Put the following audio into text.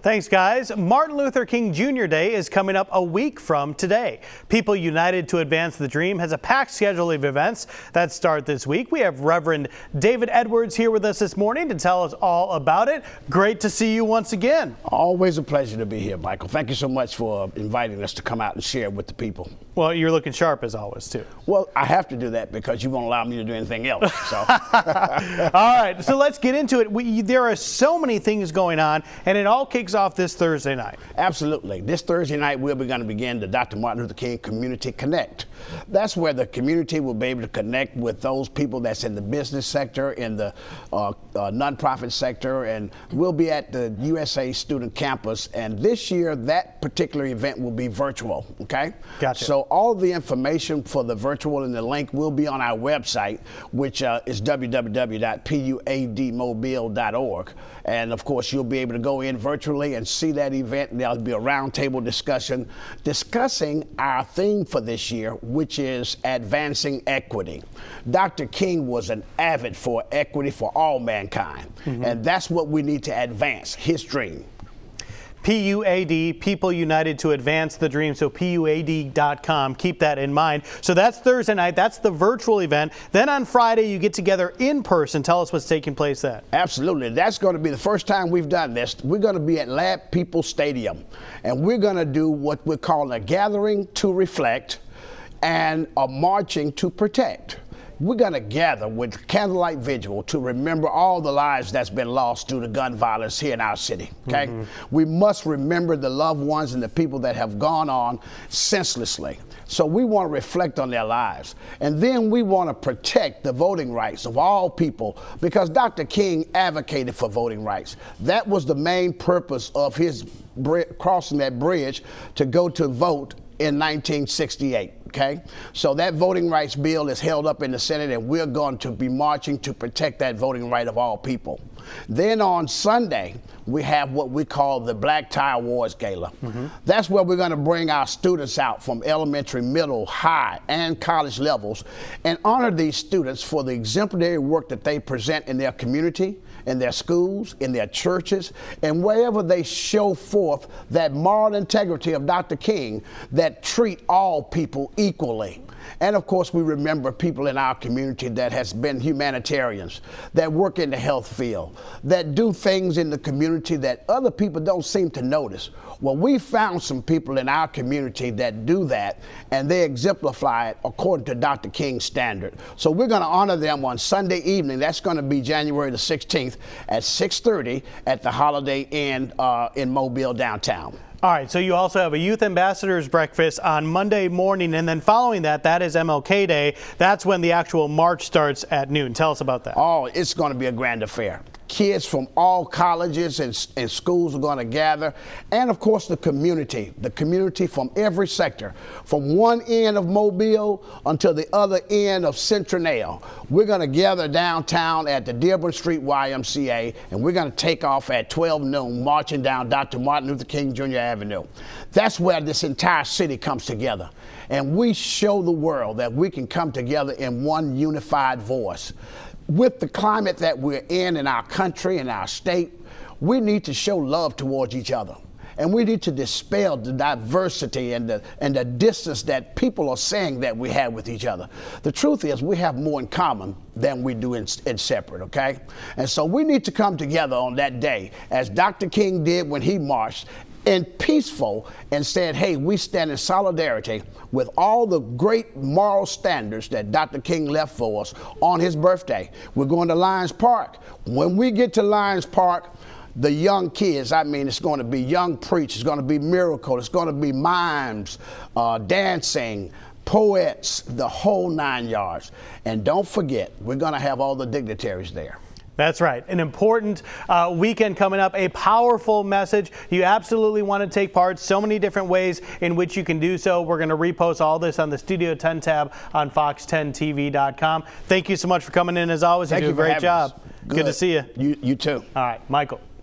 Thanks, guys. Martin Luther King Jr. Day is coming up a week from today. People United to Advance the Dream has a packed schedule of events that start this week. We have Reverend David Edwards here with us this morning to tell us all about it. Great to see you once again. Always a pleasure to be here, Michael. Thank you so much for inviting us to come out and share with the people. Well, you're looking sharp as always, too. Well, I have to do that because you won't allow me to do anything else. So. All right, so let's get into it. There are so many things going on, and it all kicks off this Thursday night. Absolutely. This Thursday night, we're going to begin the Dr. Martin Luther King Community Connect. That's where the community will be able to connect with those people that's in the business sector, in the nonprofit sector, and we'll be at the USA Student Campus. And this year, that particular event will be virtual, okay? Gotcha. So all the information for the virtual and the link will be on our website, which is www.puadmobile.org. And of course, you'll be able to go in virtually and see that event. There'll be a roundtable discussion discussing our theme for this year, which is advancing equity. Dr. King was an avid for equity for all mankind, and that's what we need to advance, his dream. PUAD, People United to Advance the Dream, so PUAD.com. Keep that in mind. So that's Thursday night. That's the virtual event. Then on Friday, you get together in person. Tell us what's taking place then. Absolutely. That's going to be the first time we've done this. We're going to be at Lab People Stadium, and we're going to do what we're calling a gathering to reflect and a marching to protect. We're going to gather with candlelight vigil to remember all the lives that's been lost due to gun violence here in our city, okay? We must remember the loved ones and the people that have gone on senselessly. So we want to reflect on their lives. And then we want to protect the voting rights of all people because Dr. King advocated for voting rights. That was the main purpose of his crossing that bridge to go to vote in 1968. Okay, so that voting rights bill is held up in the Senate, and we're going to be marching to protect that voting right of all people. Then on Sunday, we have what we call the Black Tie Awards Gala. That's where we're going to bring our students out from elementary, middle, high, and college levels and honor these students for the exemplary work that they present in their community, in their schools, in their churches, and wherever they show forth that moral integrity of Dr. King that treat all people equally. And of course, we remember people in our community that has been humanitarians, that work in the health field, that do things in the community that other people don't seem to notice. Well, we found some people in our community that do that, and they exemplify it according to Dr. King's standard. So we're going to honor them on Sunday evening. That's going to be January the 16th at 6:30 at the Holiday Inn in Mobile downtown. All right, so you also have a Youth Ambassadors Breakfast on Monday morning, and then following that, that is MLK Day. That's when the actual march starts at noon. Tell us about that. Oh, it's going to be a grand affair. Kids from all colleges and schools are going to gather, and of course the community from every sector, from one end of Mobile until the other end of Centennial. We're going to gather downtown at the Dearborn Street YMCA, and we're going to take off at 12 noon, marching down Dr. Martin Luther King Jr. Avenue. That's where this entire city comes together, and we show the world that we can come together in one unified voice. With the climate that we're in our country, in our state, we need to show love towards each other. And we need to dispel the diversity and the distance that people are saying that we have with each other. The truth is we have more in common than we do in separate, okay? And so we need to come together on that day, as Dr. King did when he marched, and peaceful, and said, hey, we stand in solidarity with all the great moral standards that Dr. King left for us on his birthday. We're going to Lions Park. When we get to Lions Park, the young kids, I mean, it's going to be young preach, it's going to be miracle, it's going to be mimes, dancing, poets, the whole 9 yards. And don't forget, we're going to have all the dignitaries there. That's right. An important weekend coming up, a powerful message. You absolutely want to take part. So many different ways in which you can do so. We're going to repost all this on the Studio 10 tab on fox10tv.com. Thank you so much for coming in as always. You do a great job. Good to see you. You too. All right, Michael.